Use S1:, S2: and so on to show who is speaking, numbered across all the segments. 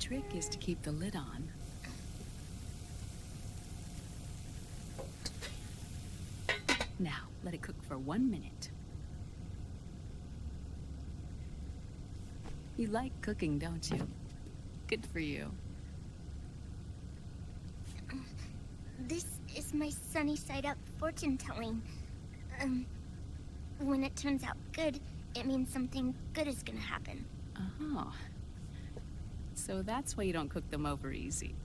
S1: trick is to keep the lid on. Now, let it cook for 1 minute. You like cooking, don't you? Good for you.
S2: This is my sunny side up fortune telling. When it turns out good, it means something good is gonna happen.
S1: Oh. So that's why you don't cook them over easy.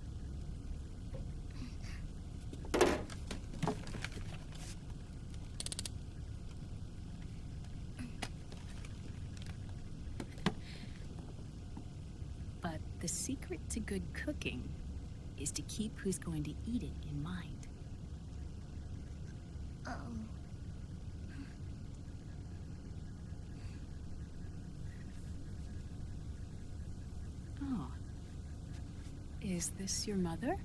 S1: But the secret to good cooking is to keep who's going to eat it in mind.
S2: Oh.
S1: Oh. Is this your mother?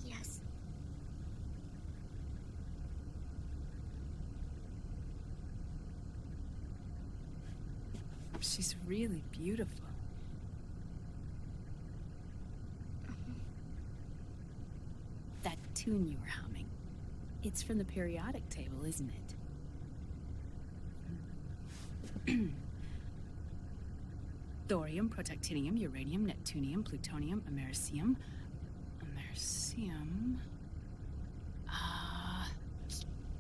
S2: Yes.
S1: She's really beautiful. That tune you were humming, it's from the periodic table, isn't it? Thorium, protactinium, uranium, neptunium, plutonium, americium.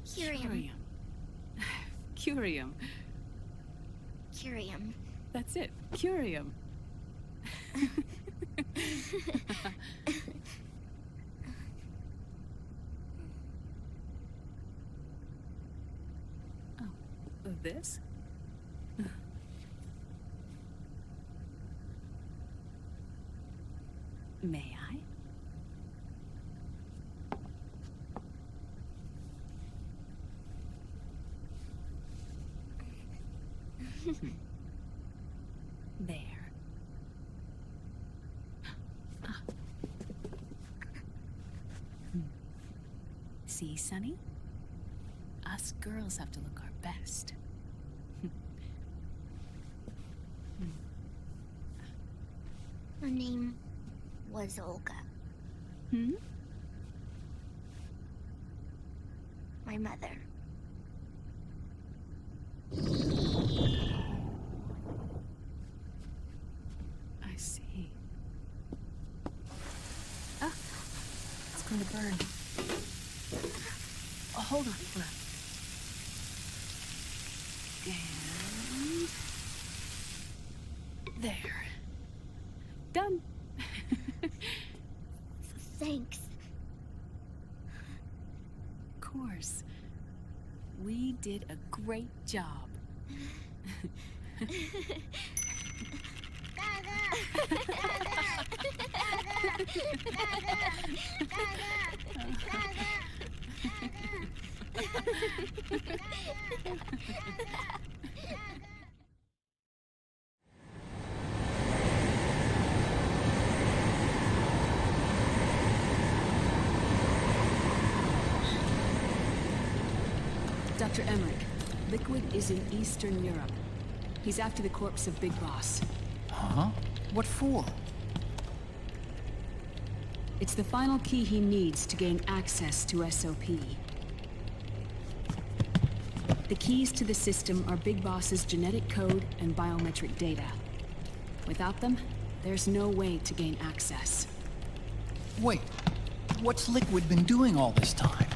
S2: Curium.
S1: Curium.
S2: Curium.
S1: That's it, curium. Oh, this? May I? There. Ah. See, Sonny? Us girls have to look our best.
S2: Her name was Olga.
S1: Hmm?
S2: My mother.
S1: I see. Ah! It's going to burn. Oh, hold on, hold on. And... there. Done.
S2: Thanks.
S1: Of course. We did a great job. Dr. Emmerich, Liquid is in Eastern Europe. He's after the corpse of Big Boss.
S3: Huh? What for?
S1: It's the final key he needs to gain access to SOP. The keys to the system are Big Boss's genetic code and biometric data. Without them, there's no way to gain access.
S3: Wait, what's Liquid been doing all this time?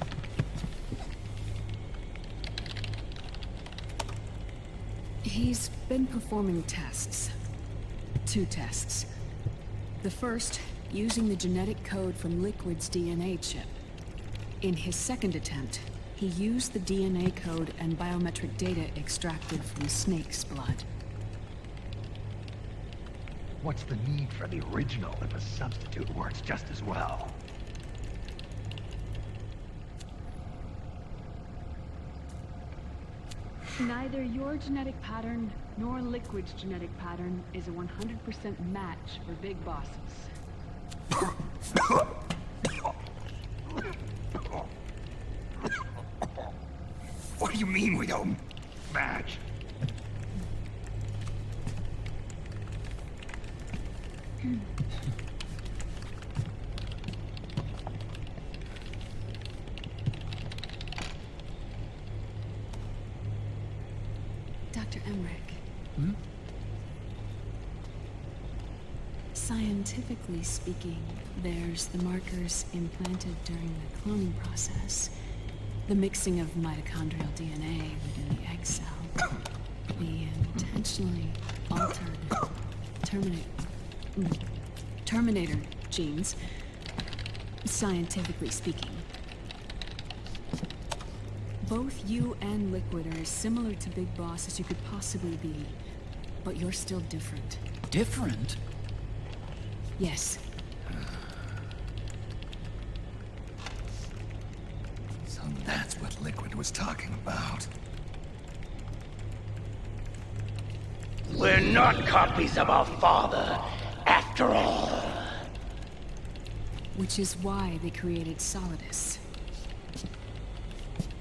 S1: He's been performing tests. 2 tests. The first, using the genetic code from Liquid's DNA chip. In his second attempt, he used the DNA code and biometric data extracted from Snake's blood.
S4: What's the need for the original if a substitute works just as well?
S1: Neither your genetic pattern nor Liquid's genetic pattern is a 100% match for Big Bosses.
S4: What do you mean we don't match?
S1: Emmerich.
S3: Hmm?
S1: Scientifically speaking, there's the markers implanted during the cloning process, the mixing of mitochondrial DNA within the egg cell, the intentionally altered Terminator genes, scientifically speaking. Both you and Liquid are as similar to Big Boss as you could possibly be, but you're still different.
S3: Different?
S1: Yes.
S4: So that's what Liquid was talking about.
S5: We're not copies of our father, after all.
S1: Which is why they created Solidus.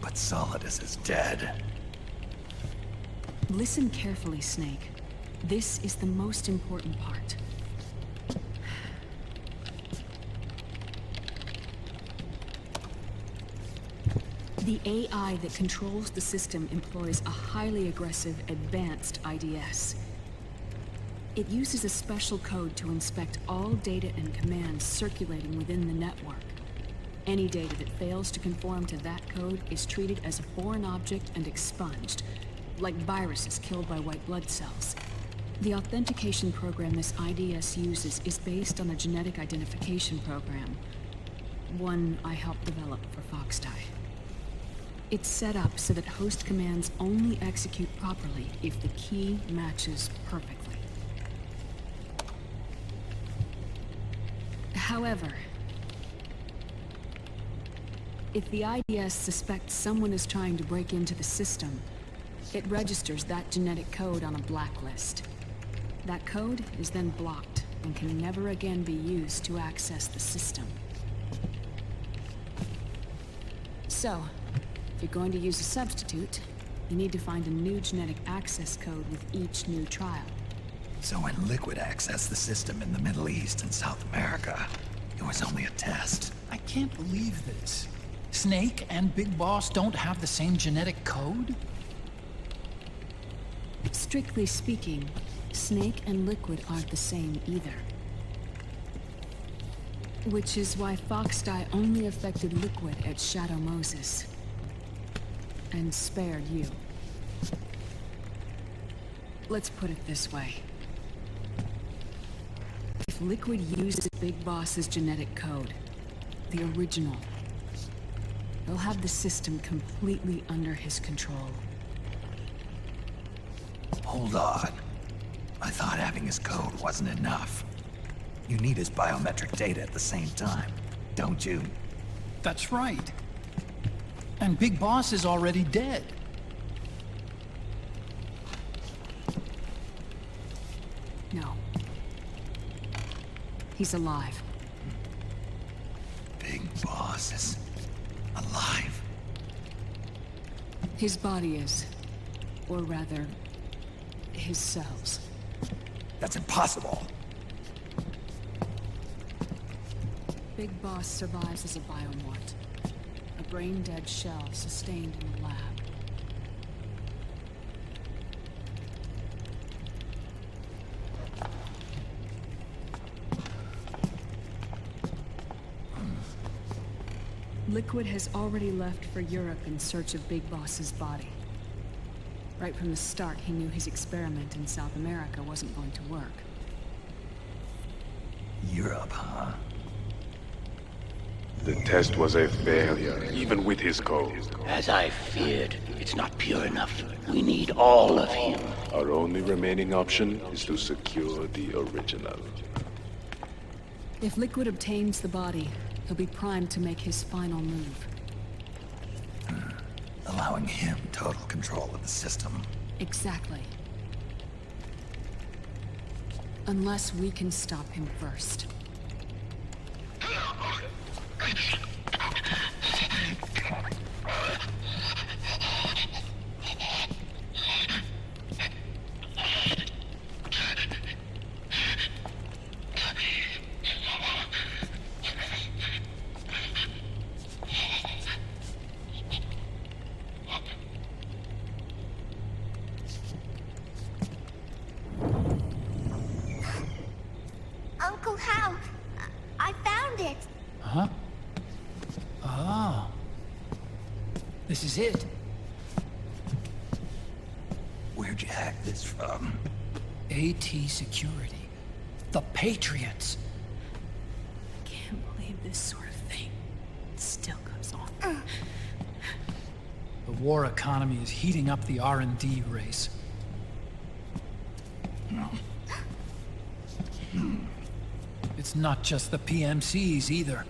S4: But Solidus is dead.
S1: Listen carefully, Snake. This is the most important part. The AI that controls the system employs a highly aggressive, advanced IDS. It uses a special code to inspect all data and commands circulating within the network. Any data that fails to conform to that code is treated as a foreign object and expunged, like viruses killed by white blood cells. The authentication program this IDS uses is based on a genetic identification program, one I helped develop for Foxdie. It's set up so that host commands only execute properly if the key matches perfectly. However, if the IDS suspects someone is trying to break into the system, it registers that genetic code on a blacklist. That code is then blocked and can never again be used to access the system. So, if you're going to use a substitute, you need to find a new genetic access code with each new trial.
S4: So when Liquid accessed the system in the Middle East and South America, it was only a test.
S3: I can't believe this. Snake and Big Boss don't have the same genetic code?
S1: Strictly speaking, Snake and Liquid aren't the same either. Which is why Foxdie only affected Liquid at Shadow Moses. And spared you. Let's put it this way. If Liquid uses Big Boss's genetic code, the original, he'll have the system completely under his control.
S4: Hold on. I thought having his code wasn't enough. You need his biometric data at the same time, don't you?
S3: That's right. And Big Boss is already dead.
S1: No. He's alive.
S4: Big Boss is alive.
S1: His body is. Or rather, his cells.
S4: That's impossible.
S1: Big Boss survives as a biomort. A brain-dead shell sustained in the lab. Liquid has already left for Europe in search of Big Boss's body. Right from the start, he knew his experiment in South America wasn't going to work.
S4: Europe, huh?
S6: The test was a failure, even with his code.
S5: As I feared, it's not pure enough. We need all of him.
S6: Our only remaining option is to secure the original.
S1: If Liquid obtains the body, he'll be primed to make his final move.
S4: Allowing him total control of the system.
S1: Exactly. Unless we can stop him first.
S3: This is it.
S4: Where'd you hack this from?
S3: AT Security. The Patriots.
S1: Can't believe this sort of thing still goes on.
S3: The war economy is heating up the R&D race. It's not just the PMCs either.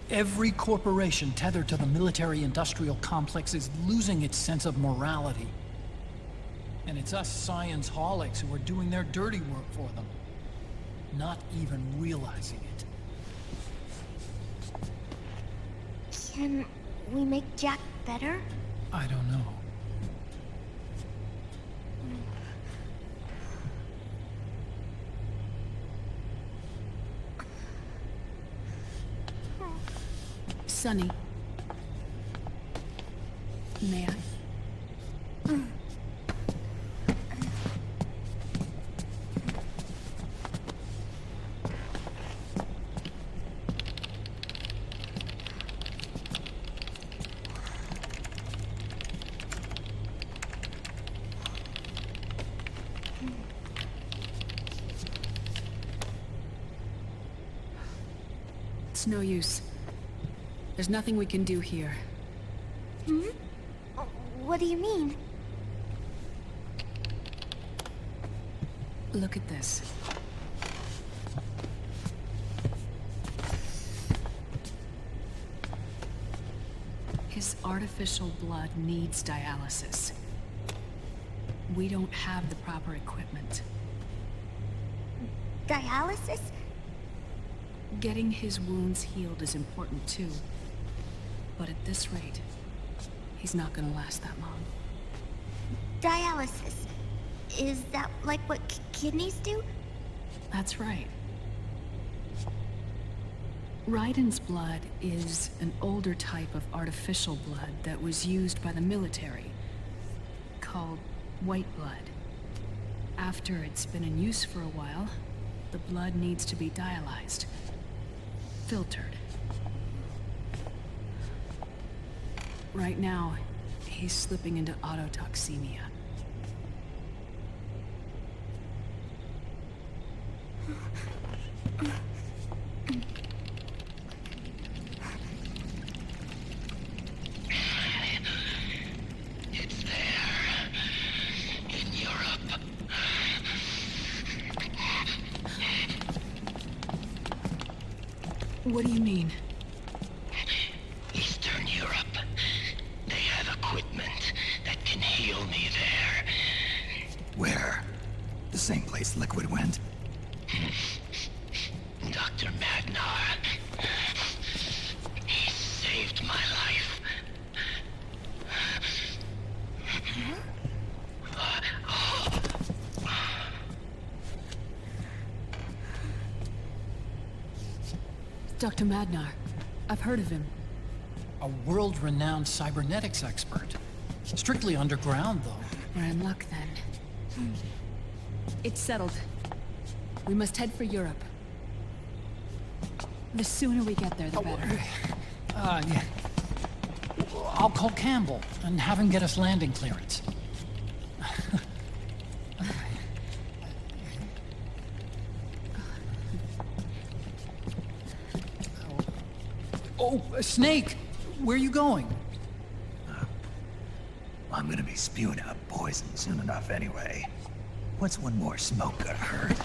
S3: Every corporation tethered to the military-industrial complex is losing its sense of morality. And it's us science-holics who are doing their dirty work for them, not even realizing it.
S2: Can we make Jack better?
S3: I don't know.
S1: Sonny. May I? It's no use. There's nothing we can do here.
S2: What do you mean?
S1: Look at this. His artificial blood needs dialysis. We don't have the proper equipment.
S2: Dialysis?
S1: Getting his wounds healed is important too. But at this rate, he's not gonna last that long.
S2: Dialysis. Is that like what kidneys do?
S1: That's right. Raiden's blood is an older type of artificial blood that was used by the military, called white blood. After it's been in use for a while, the blood needs to be dialyzed, filtered. Right now, he's slipping into autotoxemia.
S5: It's there. In Europe.
S1: What do you mean?
S5: Eastern Europe. They have equipment that can heal me there.
S4: Where? The same place Liquid went?
S5: Dr. Magnar. He saved my life.
S1: Dr. Madnar. I've heard of him.
S3: A world-renowned cybernetics expert. Strictly underground, though.
S1: We're in luck then. It's settled. We must head for Europe. The sooner we get there, the better.
S3: Yeah. I'll call Campbell and have him get us landing clearance. Oh, Snake! Where are you going?
S4: I'm gonna be spewing out poison soon enough anyway. What's one more smoke gonna hurt?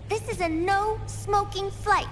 S2: This is a no-smoking flight.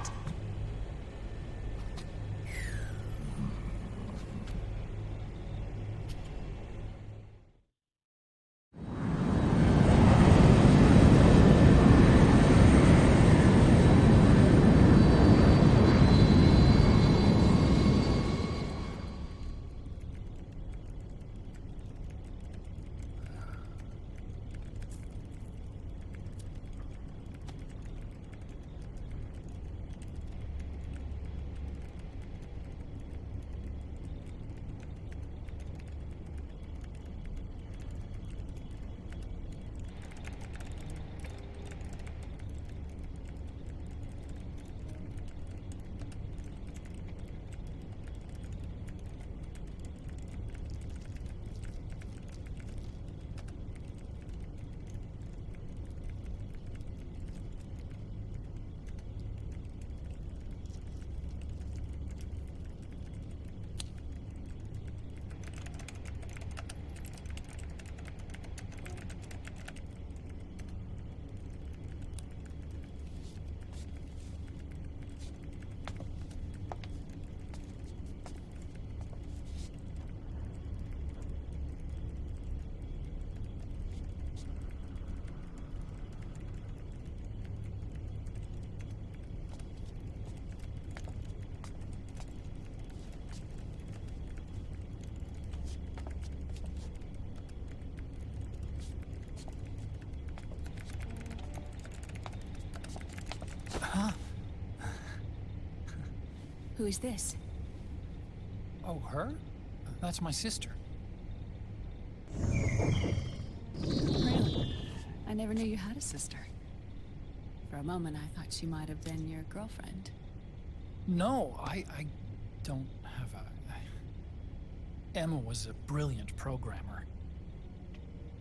S1: Who is this?
S3: Oh, her? That's my sister.
S1: Really? I never knew you had a sister. For a moment, I thought she might have been your girlfriend.
S3: No, I don't have a... Emma was a brilliant programmer.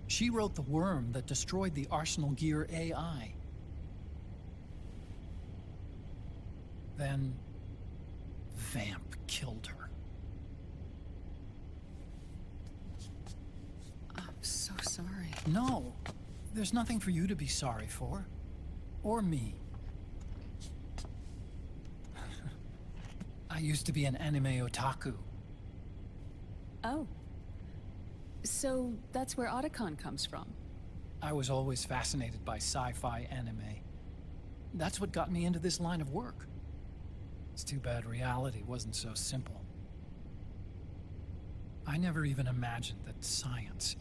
S3: She wrote the worm that destroyed the Arsenal Gear AI. Then... Vamp killed her.
S1: I'm so sorry.
S3: No, there's nothing for you to be sorry for. Or me. I used to be an anime otaku.
S1: Oh. So that's where Otacon comes from.
S3: I was always fascinated by sci-fi anime. That's what got me into this line of work. It's too bad reality wasn't so simple. I never even imagined that science,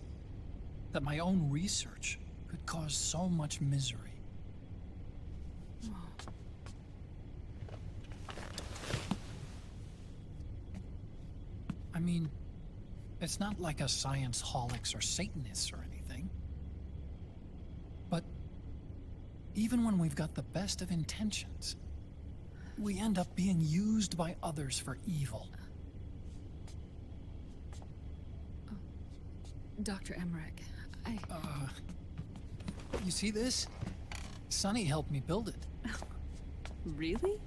S3: that my own research, could cause so much misery. I mean, it's not like us science holics or Satanists or anything. But even when we've got the best of intentions, we end up being used by others for evil.
S1: Dr. Emmerich,
S3: You see this? Sonny helped me build it.
S1: Really?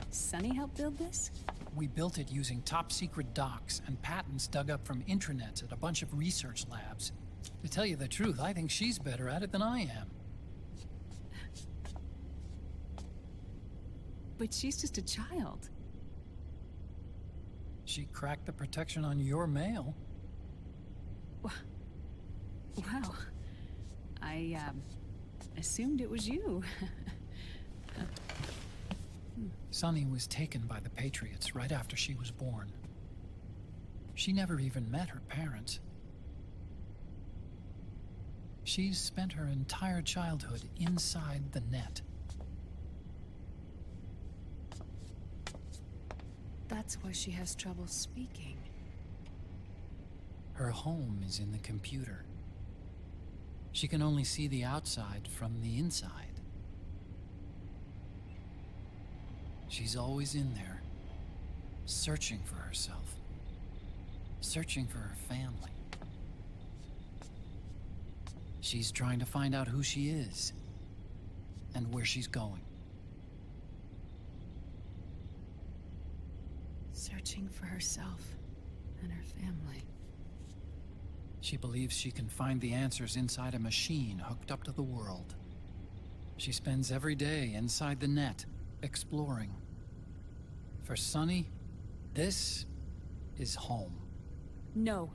S1: Sunny helped build this?
S3: We built it using top-secret docs and patents dug up from intranets at a bunch of research labs. To tell you the truth, I think she's better at it than I am.
S1: But she's just a child.
S3: She cracked the protection on your mail.
S1: Wow. I, assumed it was you.
S3: Sunny was taken by the Patriots right after she was born. She never even met her parents. She's spent her entire childhood inside the net.
S1: That's why she has trouble speaking.
S3: Her home is in the computer. She can only see the outside from the inside. She's always in there, searching for herself, searching for her family. She's trying to find out who she is and where she's going.
S1: Searching for herself and her family.
S3: She believes she can find the answers inside a machine hooked up to the world. She spends every day inside the net, exploring. For Sunny, this is home.
S1: No,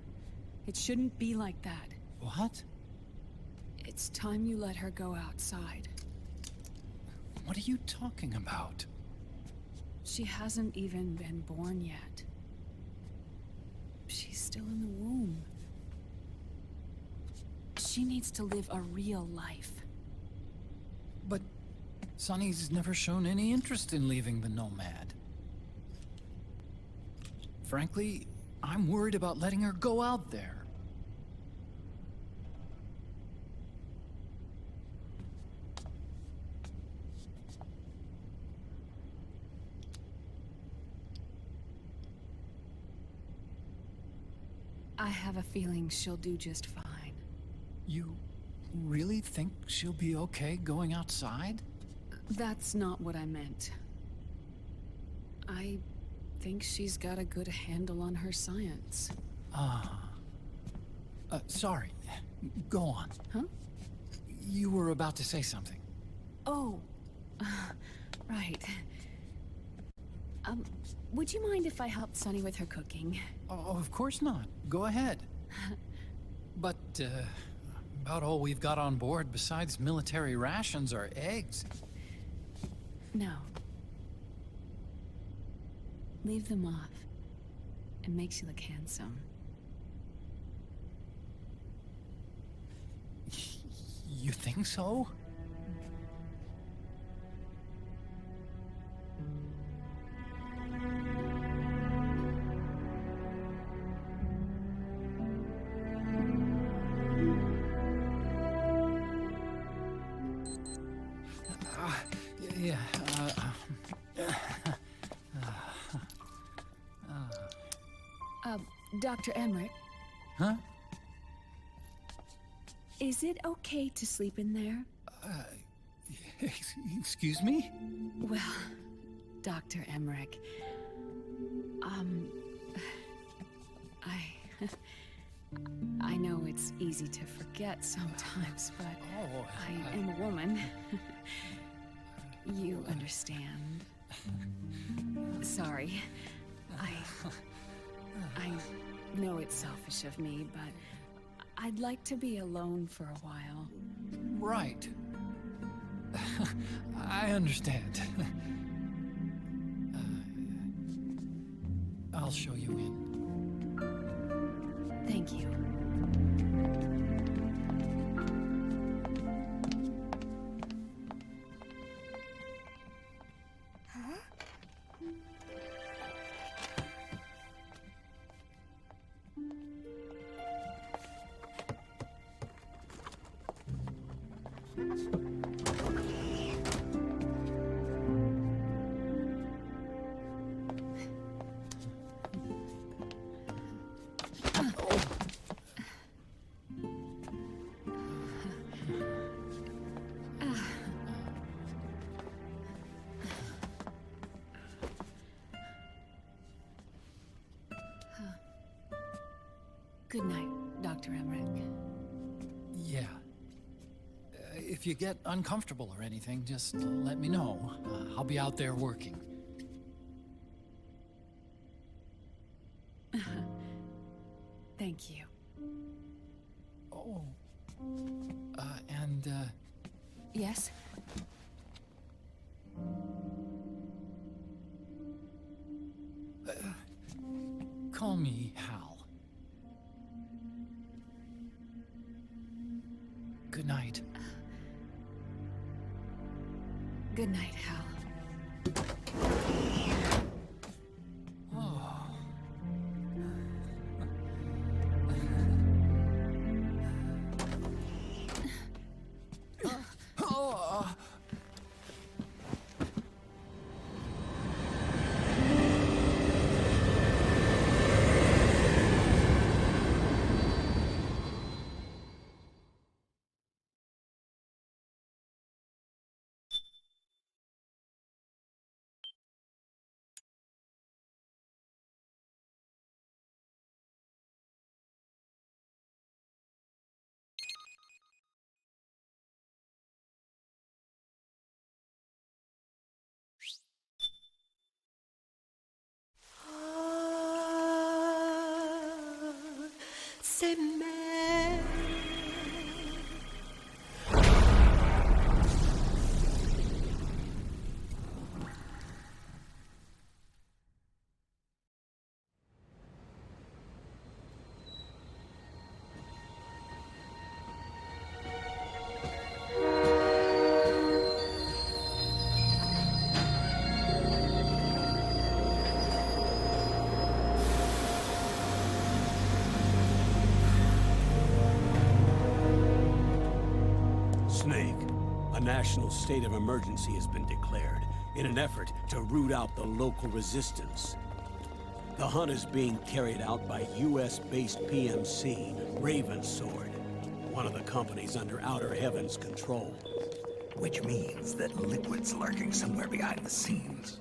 S1: it shouldn't be like that.
S3: What?
S1: It's time you let her go outside.
S3: What are you talking about?
S1: She hasn't even been born yet. She's still in the womb. She needs to live a real life.
S3: But Sunny's never shown any interest in leaving the Nomad. Frankly, I'm worried about letting her go out there.
S1: I have a feeling she'll do just fine.
S3: You really think she'll be okay going outside?
S1: That's not what I meant. I think she's got a good handle on her science.
S3: Sorry. Go on.
S1: Huh?
S3: You were about to say something.
S1: Oh, right. Would you mind if I helped Sunny with her cooking?
S3: Oh, of course not. Go ahead. But, about all we've got on board besides military rations are eggs.
S1: No. Leave them off. It makes you look handsome.
S3: You think so?
S1: Dr. Emmerich,
S3: Huh?
S1: is it okay to sleep in there?
S3: Excuse me?
S1: Well, Dr. Emmerich, I know it's easy to forget sometimes, but
S3: Oh,
S1: I am a woman. You understand. Sorry. I know it's selfish of me, but I'd like to be alone for a while.
S3: Right. I understand. I'll show you in.
S1: Thank you. Good night, Dr. Emmerich.
S3: Yeah. If you get uncomfortable or anything, just let me know. I'll be out there working.
S1: Thank you.
S3: Oh. And,
S1: Yes?
S3: call me Hal. Good night.
S1: Good night, Hal.
S7: C'est mais
S8: Snake, a national state of emergency has been declared in an effort to root out the local resistance. The hunt is being carried out by US-based PMC, Ravensword, one of the companies under Outer Heaven's control.
S4: Which means that Liquid's lurking somewhere behind the scenes.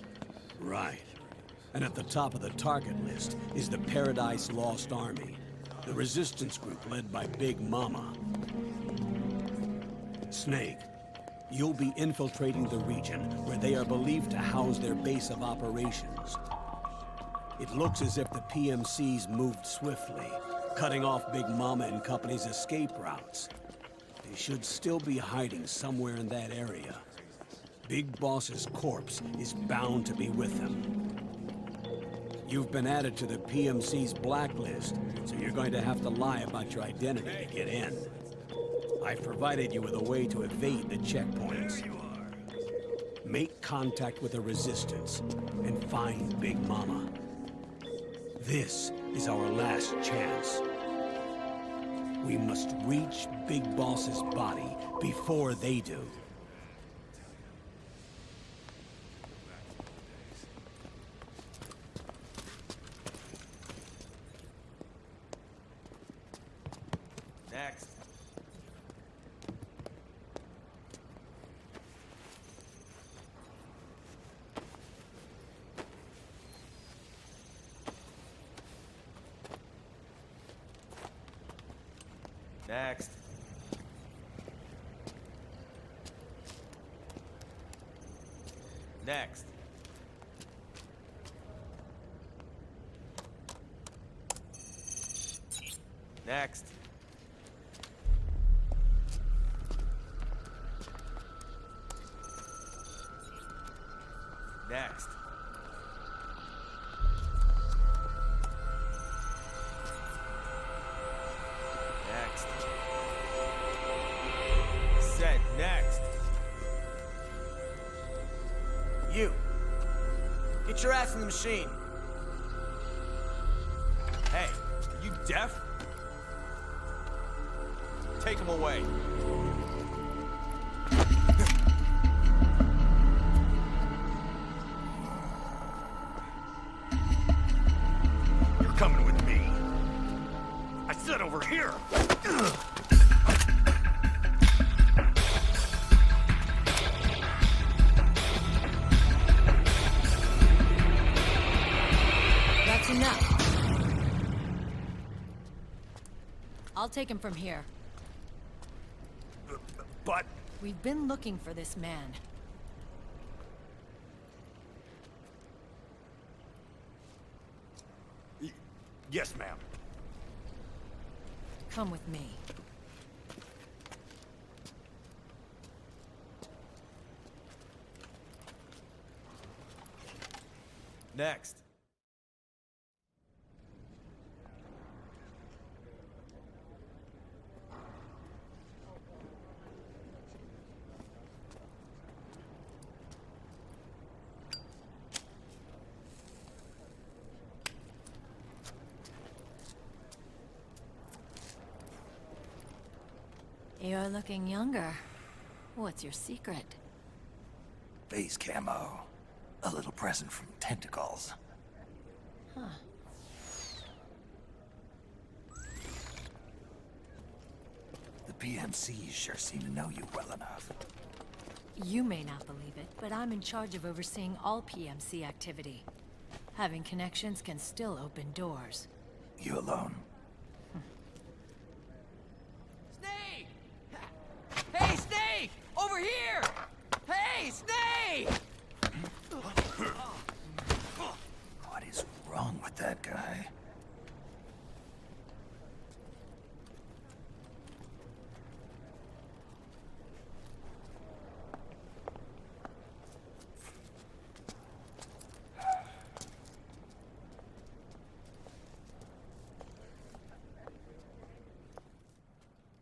S8: Right. And at the top of the target list is the Paradise Lost Army, the resistance group led by Big Mama. Snake, you'll be infiltrating the region where they are believed to house their base of operations. It looks as if the PMCs moved swiftly, cutting off Big Mama and company's escape routes. They should still be hiding somewhere in that area. Big Boss's corpse is bound to be with them. You've been added to the PMC's blacklist, so you're going to have to lie about your identity to get in. I've provided you with a way to evade the checkpoints. Make contact with the Resistance and find Big Mama. This is our last chance. We must reach Big Boss's body before they do.
S9: Next. Next. Next. Next. Next. Next. Set. Next.
S10: You. Get your ass in the machine.
S9: Hey, are you deaf? Take him away.
S5: You're coming with me. I said over here.
S11: That's enough. I'll take him from here.
S5: But...
S11: We've been looking for this man.
S5: Yes, ma'am.
S11: Come with me.
S9: Next.
S11: You're looking younger. What's your secret?
S4: Base camo. A little present from Tentacles.
S11: Huh.
S4: The PMCs sure seem to know you well enough.
S11: You may not believe it, but I'm in charge of overseeing all PMC activity. Having connections can still open doors.
S4: You alone?
S10: Snake! Hey, Snake! Over here! Hey, Snake!
S4: What is wrong with that guy?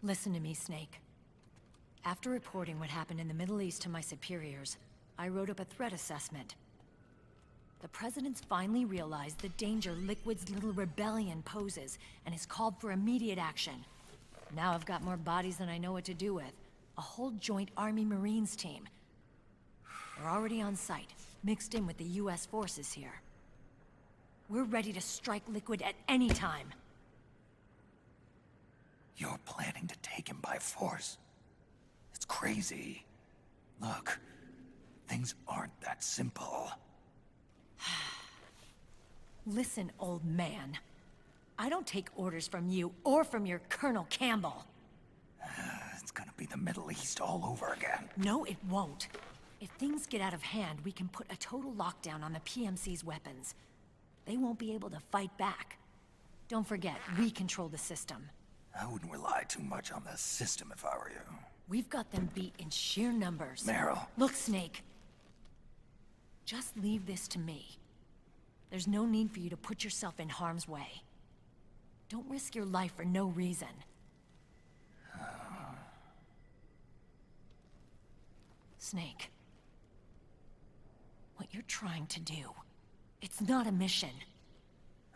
S11: Listen to me, Snake. After reporting what happened in the Middle East to my superiors, I wrote up a threat assessment. The President's finally realized the danger Liquid's little rebellion poses, and has called for immediate action. Now I've got more bodies than I know what to do with. A whole joint Army-Marines team. They're already on site, mixed in with the US forces here. We're ready to strike Liquid at any time.
S4: You're planning to take him by force? It's crazy. Look, things aren't that simple.
S11: Listen, old man. I don't take orders from you or from your Colonel Campbell.
S4: It's gonna be the Middle East all over again.
S11: No, it won't. If things get out of hand, we can put a total lockdown on the PMC's weapons. They won't be able to fight back. Don't forget, we control the system.
S4: I wouldn't rely too much on the system if I were you.
S11: We've got them beat in sheer numbers.
S4: Meryl.
S11: Look, Snake. Just leave this to me. There's no need for you to put yourself in harm's way. Don't risk your life for no reason. Snake. What you're trying to do, it's not a mission.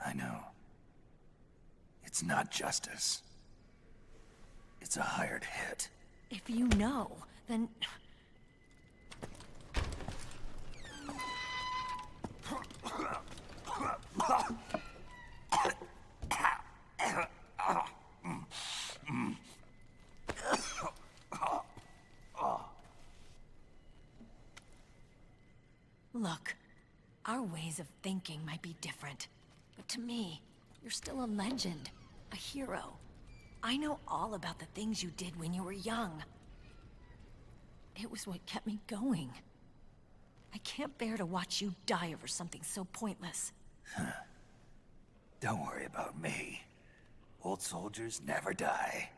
S4: I know. It's not justice. It's a hired hit.
S11: If you know, then... ways of thinking might be different. But to me, you're still a legend. A hero. I know all about the things you did when you were young. It was what kept me going. I can't bear to watch you die over something so pointless.
S4: Don't worry about me. Old soldiers never die.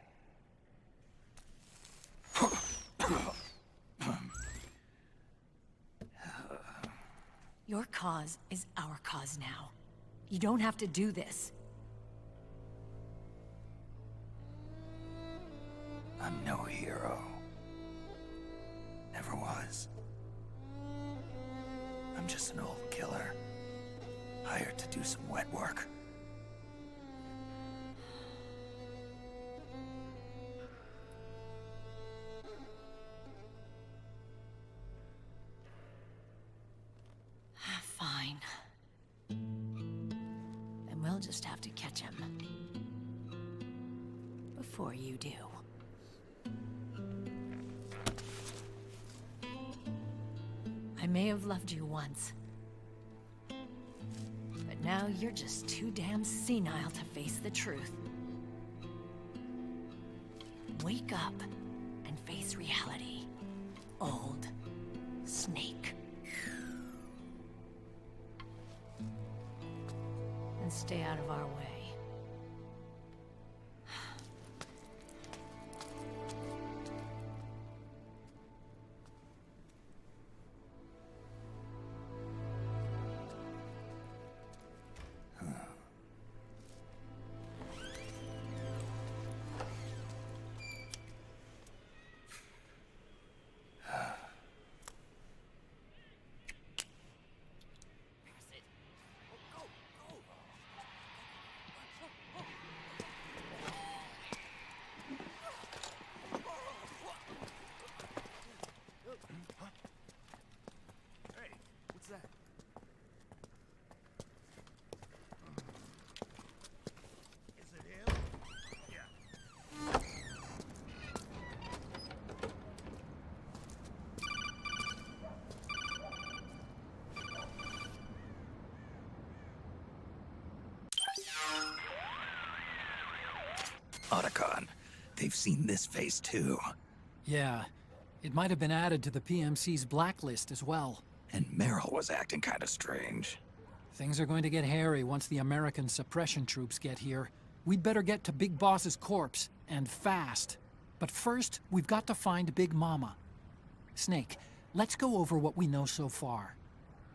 S11: Your cause is our cause now. You don't have to do this.
S4: I'm no hero. Never was. I'm just an old killer. Hired to do some wet work.
S11: Fine. Then we'll just have to catch him. Before you do. I may have loved you once. But now you're just too damn senile to face the truth. Wake up and face reality. Old Snake. And stay out of our way.
S4: Otacon, they've seen this face too.
S3: Yeah, it might have been added to the PMC's blacklist as well.
S4: And Meryl was acting kind of strange.
S3: Things are going to get hairy once the American suppression troops get here. We'd better get to Big Boss's corpse, and fast. But first, we've got to find Big Mama. Snake, let's go over what we know so far.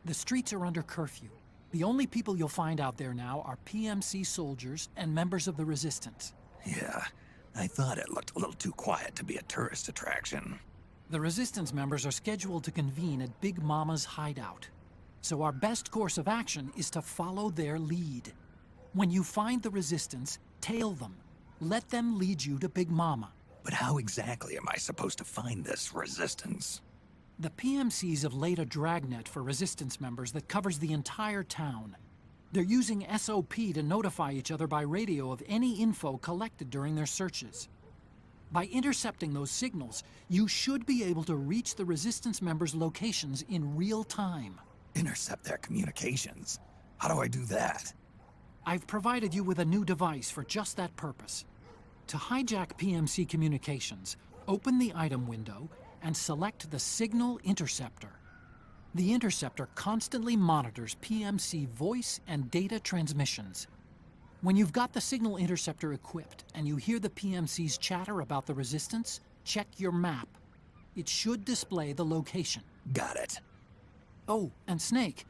S3: The streets are under curfew. The only people you'll find out there now are PMC soldiers and members of the Resistance.
S4: Yeah, I thought it looked a little too quiet to be a tourist attraction.
S3: The Resistance members are scheduled to convene at Big Mama's hideout. So our best course of action is to follow their lead. When you find the Resistance, tail them. Let them lead you to Big Mama.
S4: But how exactly am I supposed to find this Resistance?
S3: The PMCs have laid a dragnet for Resistance members that covers the entire town. They're using SOP to notify each other by radio of any info collected during their searches. By intercepting those signals, you should be able to reach the Resistance members' locations in real time.
S4: Intercept their communications? How do I do that?
S3: I've provided you with a new device for just that purpose. To hijack PMC communications, open the item window and select the Signal Interceptor. The interceptor constantly monitors PMC voice and data transmissions. When you've got the Signal Interceptor equipped and you hear the PMC's chatter about the Resistance, check your map. It should display the location.
S4: Got it.
S3: Oh, and Snake,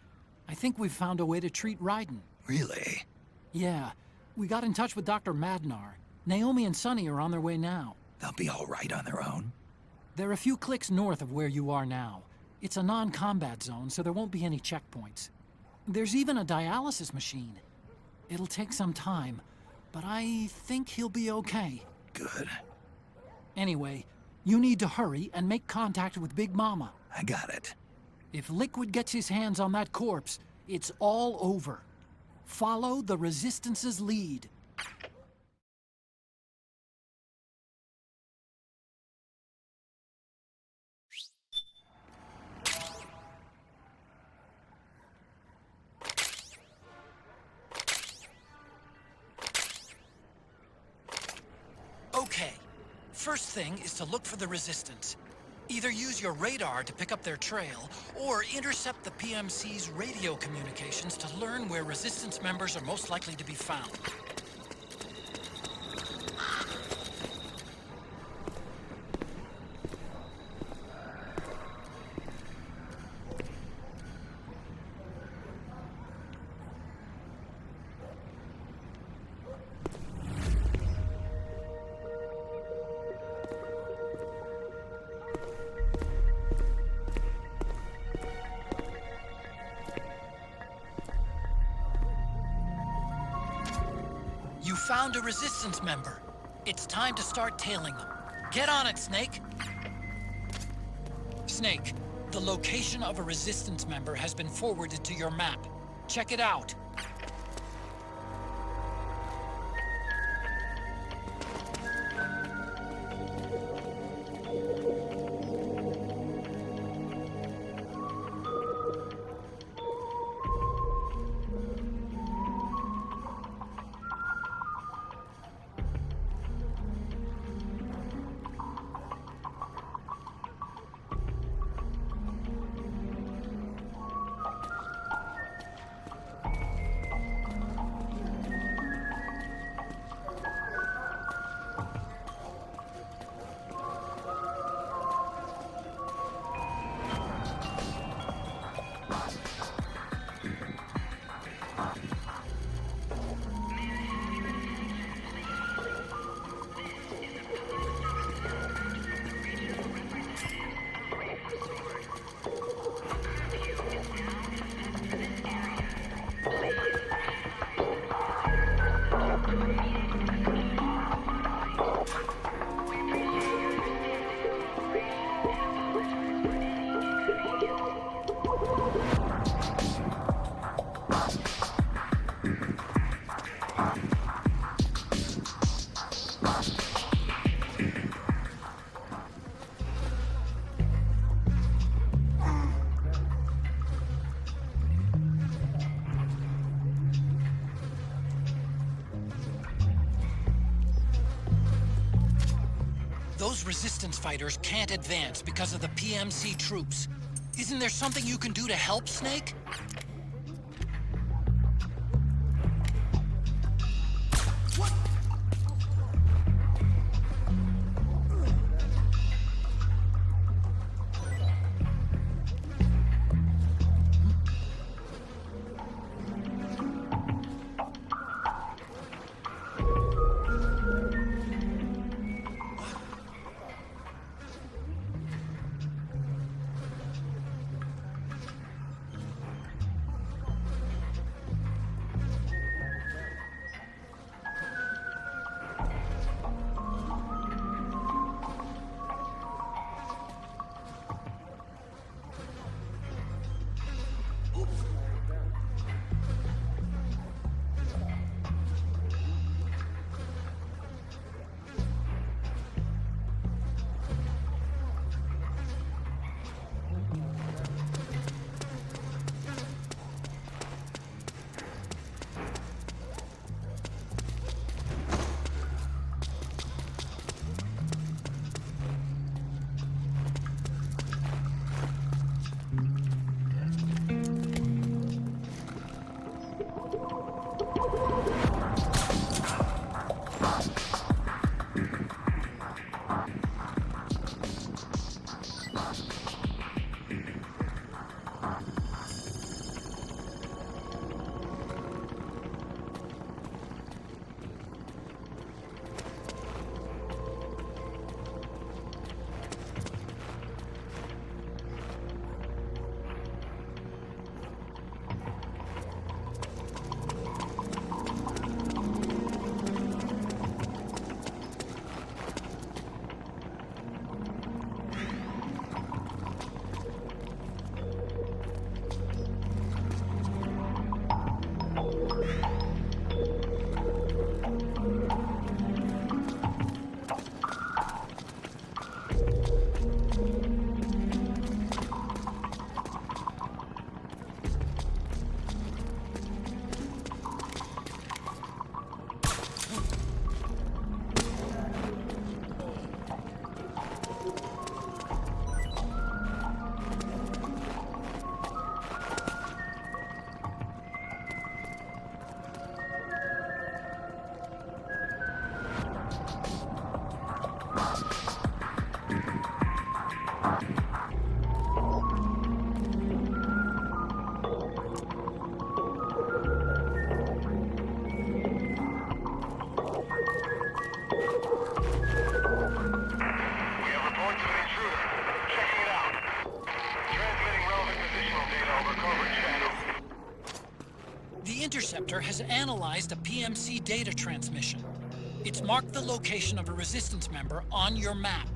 S3: I think we've found a way to treat Raiden.
S4: Really?
S3: Yeah, we got in touch with Dr. Madnar. Naomi and Sonny are on their way now.
S4: They'll be all right on their own?
S3: They're a few clicks north of where you are now. It's a non-combat zone, so there won't be any checkpoints. There's even a dialysis machine. It'll take some time, but I think he'll be okay.
S4: Good.
S3: Anyway, you need to hurry and make contact with Big Mama.
S4: I got it.
S3: If Liquid gets his hands on that corpse, it's all over. Follow the Resistance's lead. Okay. First thing is to look for the Resistance. Either use your radar to pick up their trail, or intercept the PMC's radio communications to learn where Resistance members are most likely to be found. You found a Resistance member. It's time to start tailing them. Get on it, Snake! Snake, the location of a Resistance member has been forwarded to your map. Check it out. Those Resistance fighters can't advance because of the PMC troops. Isn't there something you can do to help, Snake? Interceptor has analyzed a PMC data transmission. It's marked the location of a Resistance member on your map.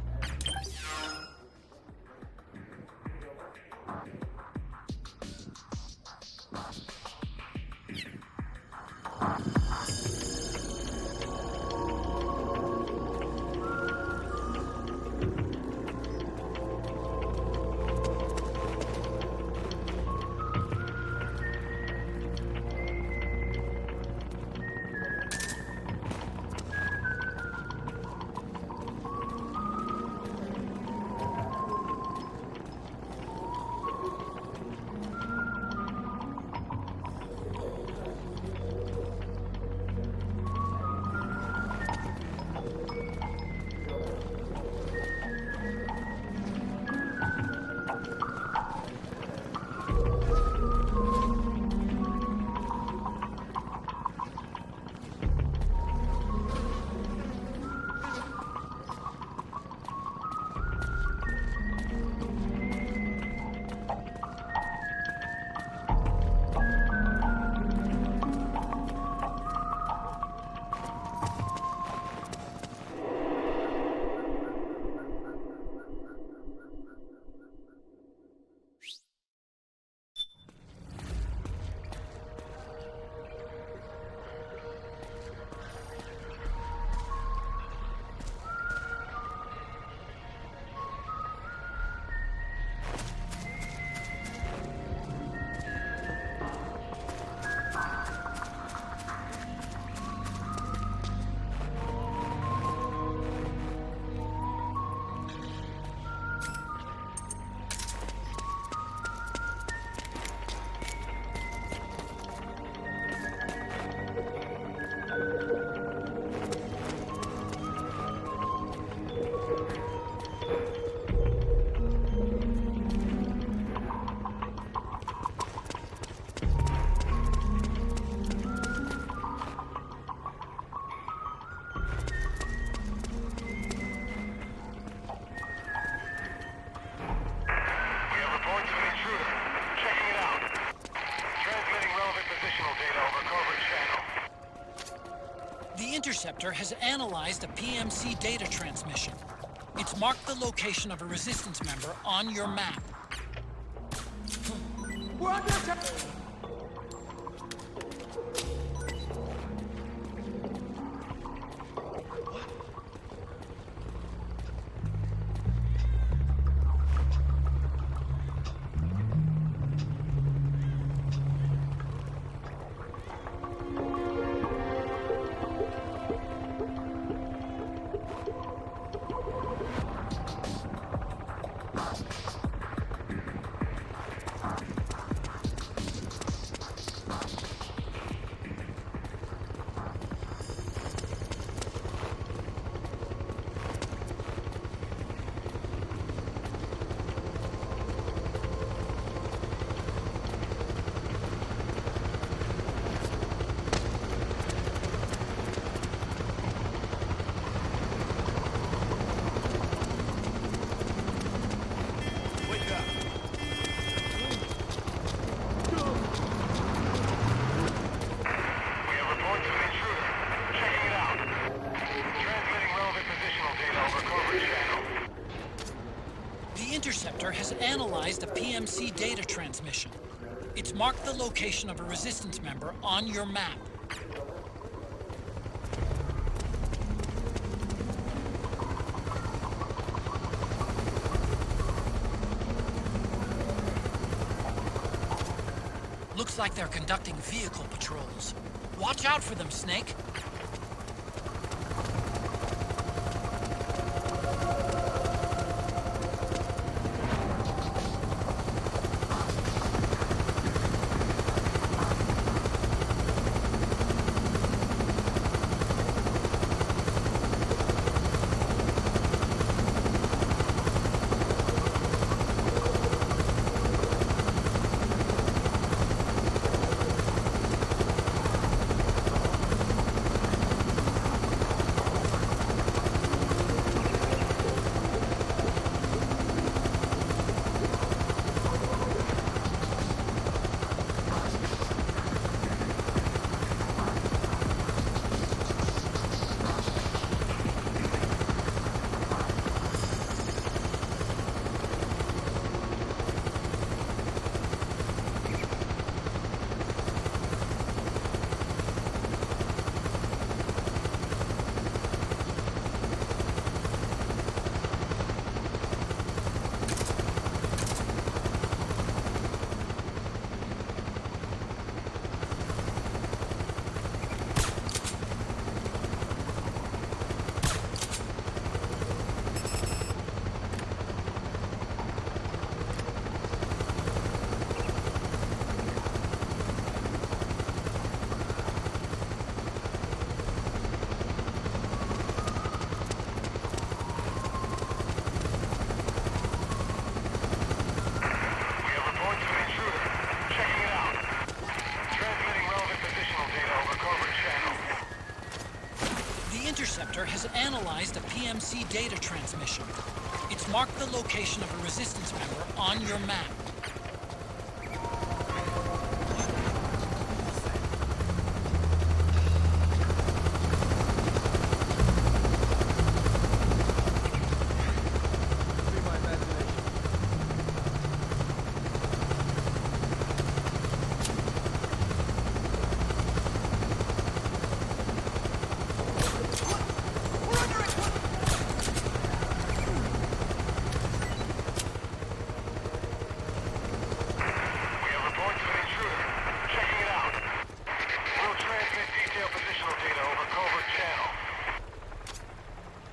S3: The Interceptor has analyzed a PMC data transmission. It's marked the location of a Resistance member on your map.
S10: We're under attack!
S3: Interceptor has analyzed a PMC data transmission. It's marked the location of a Resistance member on your map. Looks like they're conducting vehicle patrols. Watch out for them, Snake. interceptor has analyzed a PMC data transmission. It's marked the location of a resistance member on your map.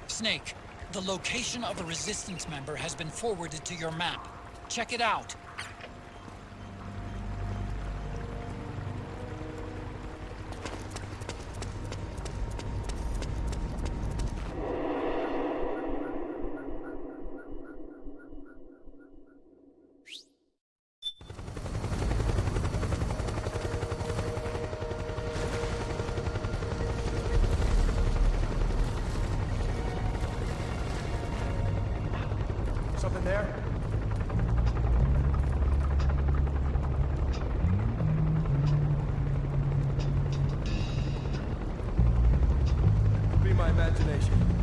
S3: Snake, the location of a resistance member has been forwarded to your map. Check it out.
S9: Something there? Be my imagination.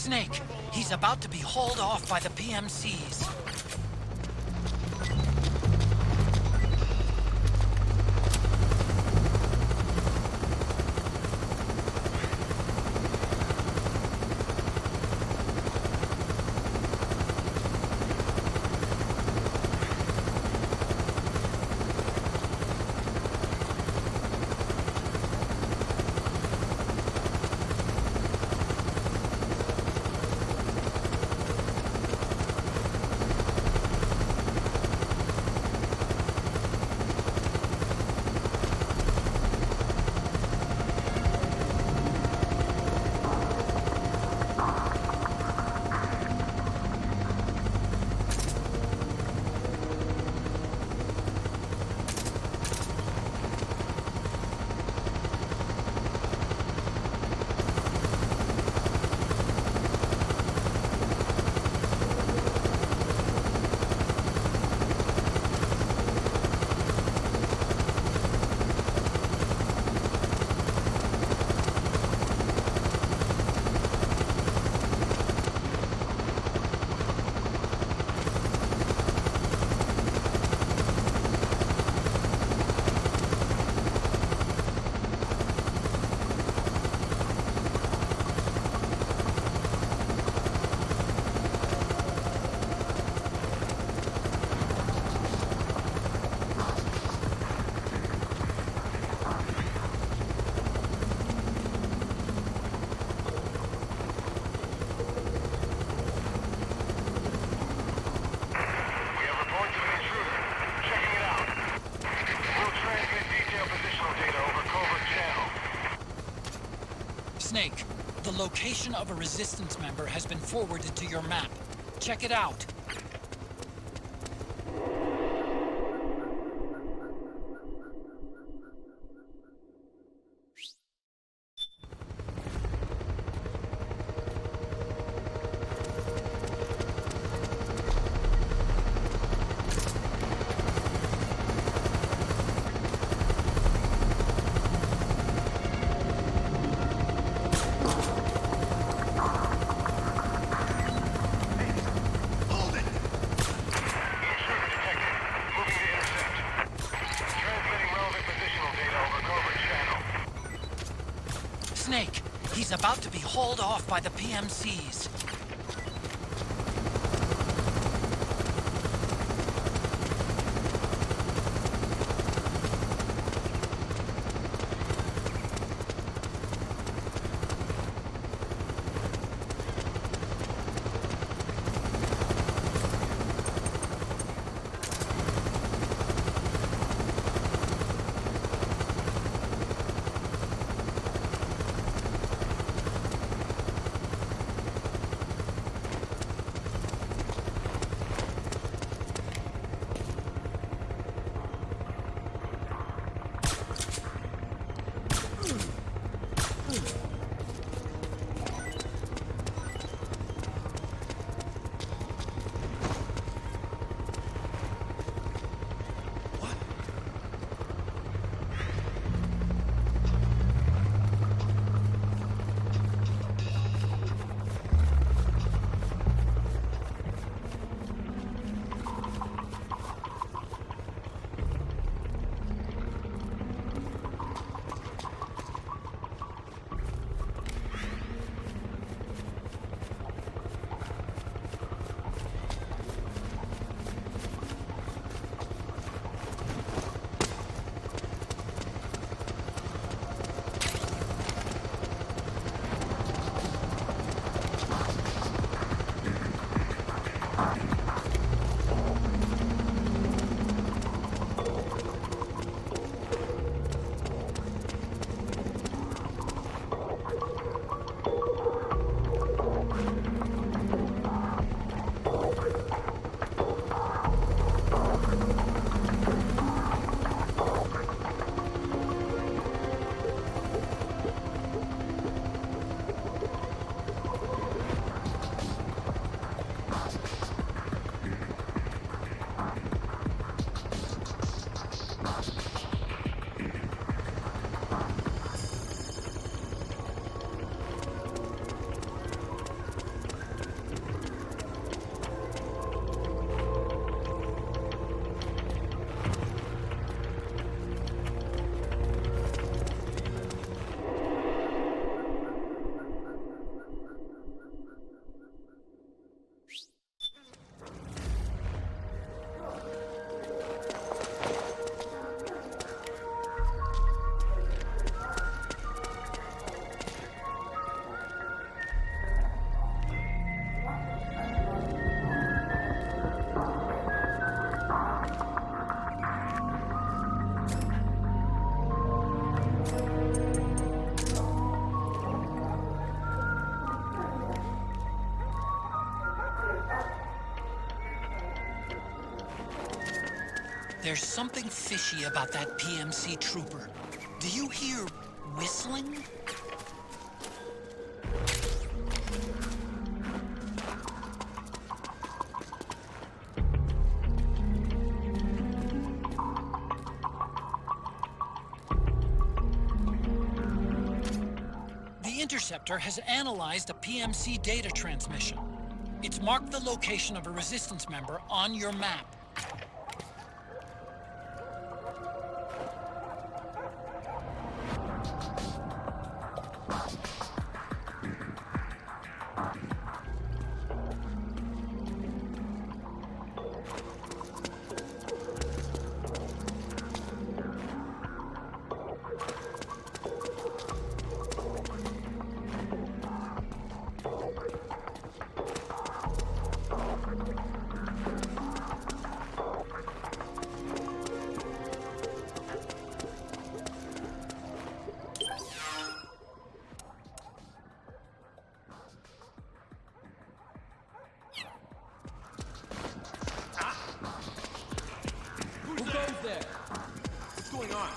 S3: Snake, he's about to be hauled off by the PMCs. location of a Resistance member has been forwarded to your map. Check it out. Snake, he's about to be hauled off by the PMCs. There's something fishy about that PMC trooper. Do you hear whistling? The Interceptor has analyzed a PMC data transmission. It's marked the location of a Resistance member on your map.
S9: there? What's going on?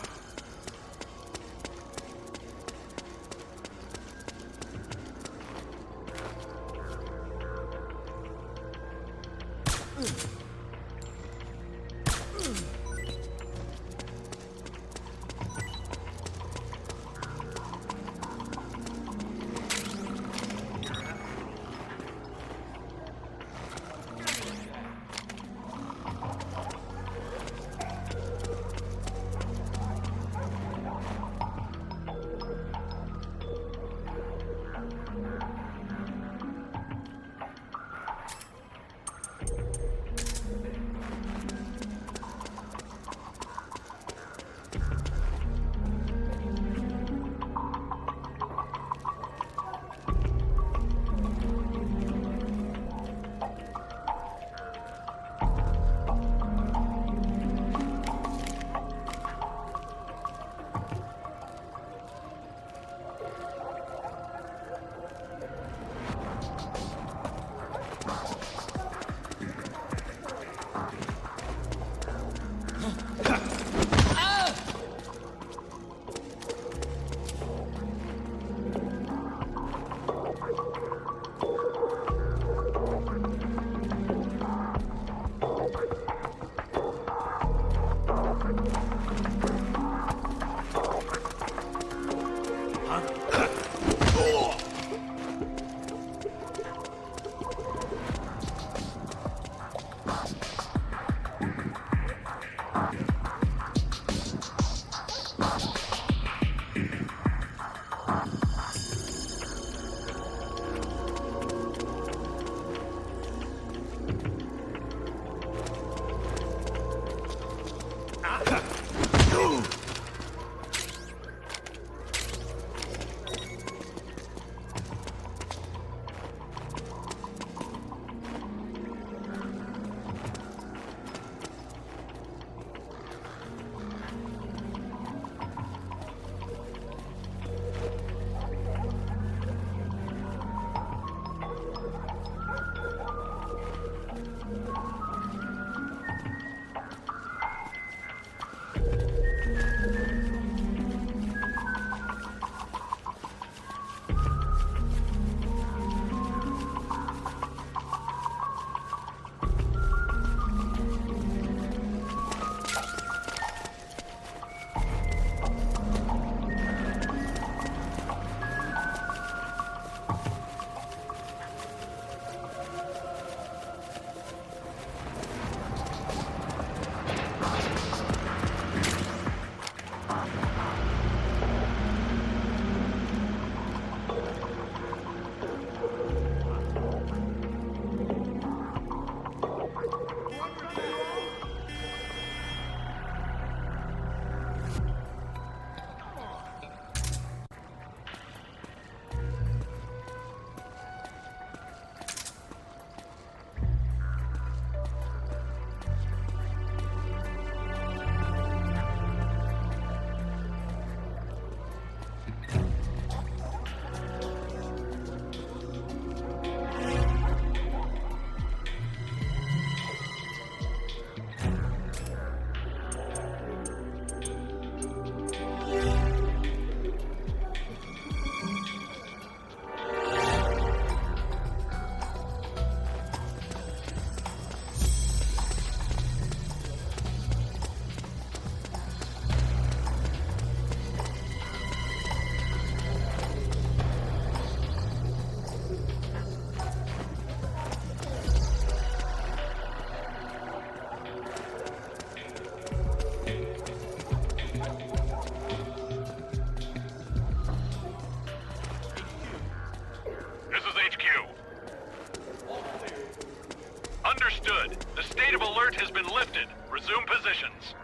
S12: Understood. The state of alert has been lifted. Resume positions.